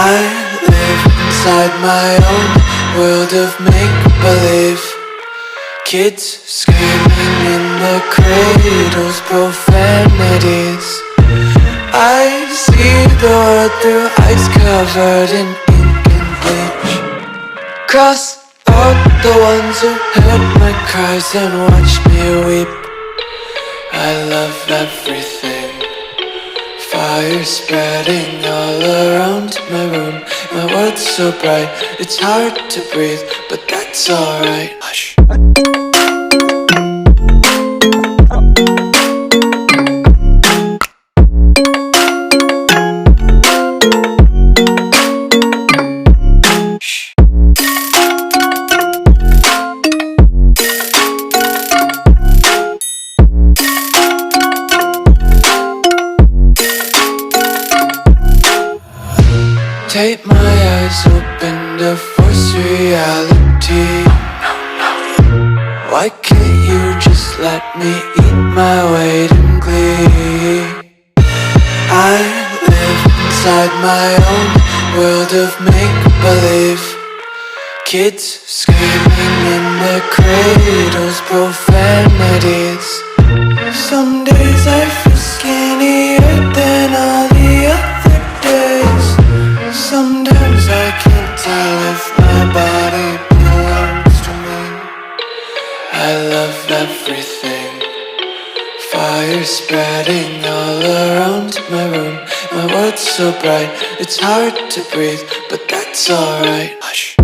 I live inside my own world of make-believe. Kids screaming in their cradles, profanities. I see the world through ice covered in ink and bleach. Cross out the ones who heard my cries and watched me weep. I love everything. Fire spreading all around my room. My world's so bright, it's hard to breathe, but that's alright. Hush. Tape my eyes open to force reality. Why can't you just let me eat my weight in glee? I live inside my own world of make-believe. Kids screaming in their cradles, profanities. Some days I feel skinnier than all the other days. Sometimes I can't tell if my body belongs to me. I love everything. Fire spreading all around my room. My world's so bright, it's hard to breathe, but that's alright. Hush.